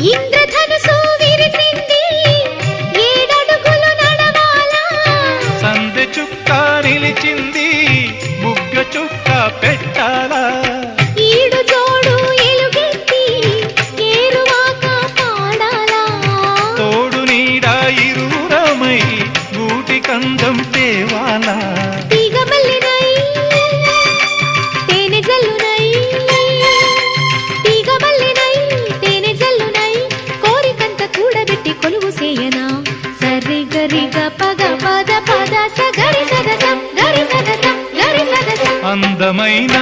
ఇంద్రధనుసు విరిసింది ఏడడుగులు నడవాలా సందె చుక్క నిలిచింది బుగ్గ చుక్క పెట్టాలా ఈడు జోడు ఎలుగెత్తి ఏరువాక పాడాలా తోడు నీడ ఇరువురమై గూటి కందం తేవాలా తీగ మల్లినై తేనె జల్లునై తీగ మల్లినై తేనె జల్లునై కోరికంత కూడబెట్టి కొలువు సేయనా సరి గరి గ పగ పద పద స గరి సద స గరి సద స గరి సద స అందమైన